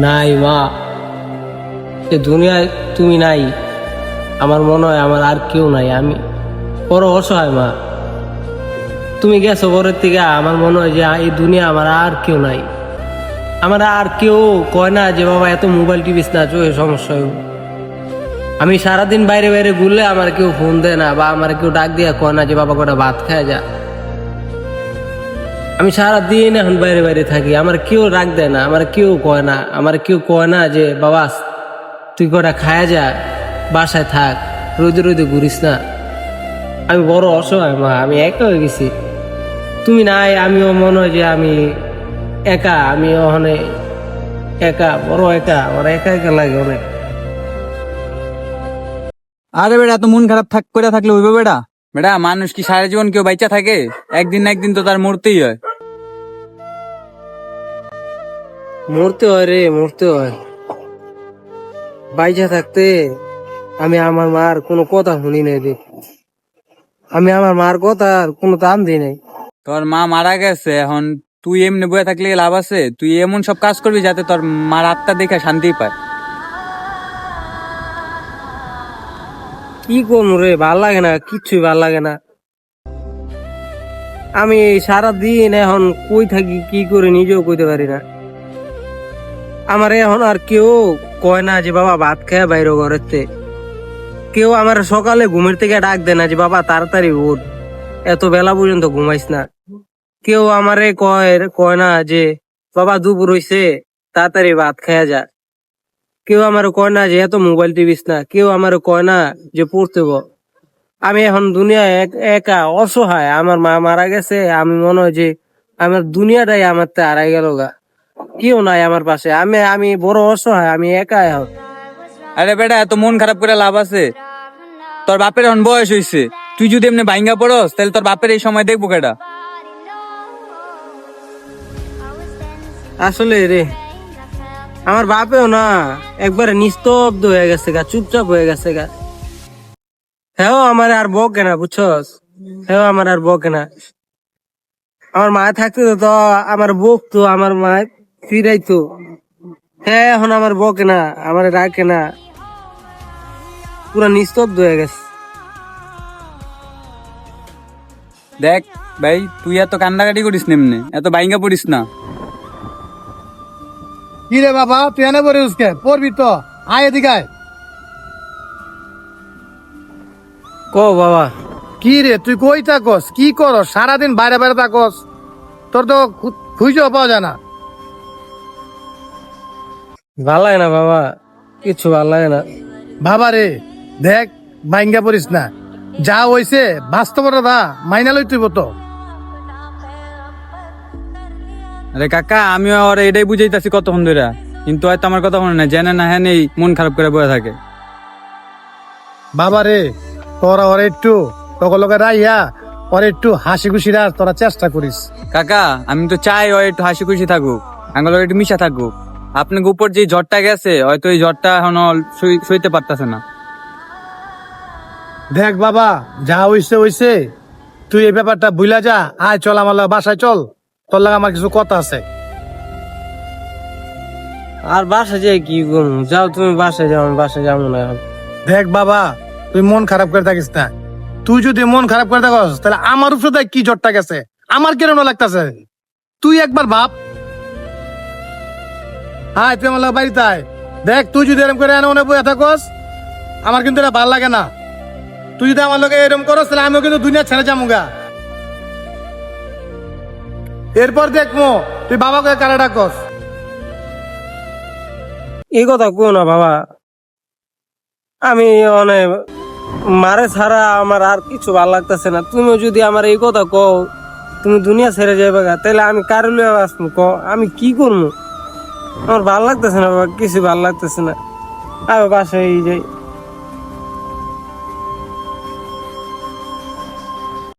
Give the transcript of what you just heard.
নাই মা, এ দুনিয়ায় তুমি নাই। আমার মনে হয় আমার আর কেউ নাই, আমি বড় অসহায় মা। তুমি গেছো পরের থেকে আমার মনে হয় যে এই দুনিয়া আমার আর কেউ নাই। আমার আর কেউ কয় না যে বাবা এত মোবাইল টিভিস না, চোখে সমস্যা হইব। আমি সারাদিন বাইরে বাইরে ঘুরলে আমার কেউ ফোন দেয় না, বা আমার কেউ ডাক দিয়া কয় না যে বাবা কটা ভাত খায় যা। আমি সারাদিন এখন বাইরে বাইরে থাকি, আমার কেউ ডাক দেয় না, আমার কেউ কয় না, আমার কেউ কয় না যে বাবা তুই কটা খায় যা, বাসায় থাক, রোদে রোদে ঘুরিস না। আমি বড় অসহায় মা, আমি একা হয়ে গেছি। তুমি নাই, আমিও মনে হয় যে আমি একা, আমি ওখানে একা, বড় একা, আমার একা একা লাগে অনেক। আরে বেটা, এত মন খারাপ করে থাকলে হইবে বেটা? বেটা, মানুষ কি সারা জীবন কেউ বাইচা থাকে? একদিন না একদিন তো তার মরতেই হয়। মরতে হয় রে, মরতে হয়। বাইচা থাকতে আমি আমার মার কোনো কথা শুনি নাই রে, আমি আমার মার কথার কোনো দাম দিই নাই। তোর মা মারা গেছে, এখন তুই এমনি বয়ে থাকলে লাভ আছে? তুই এমন সব কাজ করবি যাতে তোর মার আত্মা দেখে শান্তি পায়। কি করবো রে, ভাল লাগে না, কিচ্ছুই ভাল লাগে না। আমি সারা দিন এখন কই থাকি, কি করে নিজেও কইতে পারি না। আমার এখন আর কেউ কয় না যে বাবা ভাত খায় বাইরে ঘরেতে। কেউ আমার সকালে ঘুমের থেকে ডাক দেয় না যে বাবা তাড়াতাড়ি উঠ, এত বেলা পর্যন্ত ঘুমাইস না। কেউ আমারে কয় কয় না যে বাবা দুপুর হইছে, তাড়াতাড়ি ভাত খায়া যা। কেউ আমার কয় না যে এত মোবাইল টিভিস না। কেউ আমার কয় না যে পড়তে ব। আমি এখন দুনিয়ায় একা অসহায়। আমার মা মারা গেছে, আমি মনে হয় যে আমার দুনিয়াটাই আমার তে হারাই গেল গা। কেউ নাই আমার পাশে, আমি আমি বড় অসহায়, আমি একা এখন। আরে বেটা, এত মন খারাপ করে লাভ আছে? তোর বাপের এখন বয়স হইছে, তুই যদি এমনি ভাঙ্গা পড়স তাহলে তোর বাপের এই সময় দেখবো কেটা? আসলে রে, আমার বাপেও না একবারে নিস্তব্ধ হয়ে গেছে গা, চুপচাপ হয়ে গেছে গা। হ্যাঁ, আমার আর বকে না, বুঝছস? হ্যাঁ, আমার আর বকে না। আমার মা থাকতো তো আমার বকতো, আমার মা ফিরাইতো। হ্যাঁ, এখন আমার বকে না, আমার রাখে না, পুরা নিস্তব্ধ হয়ে গেছে। দেখ ভাই, তুই এত কান্দাকাটি করিস না, এমনি এত ভাঙ্গা পড়িস না। কি রে বাবা, তুই এনে পড়ে উসকে পড়বি তো? আয় এদিকে আয়। ক বাবা। কি রে, তুই কই থাকস? কি করস সারাদিন? বাইরে বাইরে থাকস, তোর তো খুঁজেও পাওয়া যায় না। ভাল লাগে না বাবা, কিছু ভাল লাগে না। বাবা রে, দেখ, ভাঙ্গা পড়িস না। যা হইছে বাস্তবতা মাইনা লই তুইব তো। আরে কাকা, আমিও আর এটাই বুঝাইতাছি কতক্ষণ ধরে, কিন্তু হয়তো আমার কথা মনে না, জেনে না হ্যাঁ নেই মন খারাপ করে বয়ে থাকে। বাবা রে, তোরা ওরে একটু তকলকে রাইয়া ওরে একটু হাসি খুশি রাখ, তোরা চেষ্টা করিস। কাকা, আমি তো চাই ও একটু হাসি খুশি থাকুক, আঙ্গুল একটু মিশা থাকুক। আপনার উপর যে ঝড়টা গেছে, হয়তো এই ঝড়টা এখন সইতে পারতেছে না। দেখ বাবা, যা হইছে হইছে, তুই এই ব্যাপারটা ভুলা যা। আয় চল আমার লগে বাসায় চল, তোর লাগে আমার কিছু কথা আছে। আর বাসা যাই কি করবো? যাও তুমি বাসায় যাও, আমি বাসায় যাবো না এখন। দেখ বাবা, তুই মন খারাপ করে থাকিস না। তুই যদি মন খারাপ করে থাকিস তাহলে আমার উপরে দেখ কি জ্বরটা গেছে, আমার কেন লাগতেছে। তুই একবার ভাব। হ্যাঁ, তুই আমার লগে বাড়িতে আয়। দেখ, তুই যদি এরকম করে এনে বয়ে থাকস, আমার কিন্তু এটা ভালো লাগে না। তুই যদি আমার লগে এরকম করস তাহলে আমিও কিন্তু দুনিয়া ছেড়ে যাবো গা। এরপর দেখবো তুই বাবাকে কারে ডাকস। এই কথা কো না বাবা, আমি অনেক মারে ছাড়া আমার আর কিছু ভাল লাগতেছে না। তুমিও যদি আমার এই কথা কও তুমি দুনিয়া ছেড়ে যাবে গা, তাহলে আমি কার লইয়া বাঁচবো ক? আমি কি করবো? আমার ভাল লাগতেছে না বাবা, কিছু ভাল লাগতেছে না। আমি বাসায় যাই।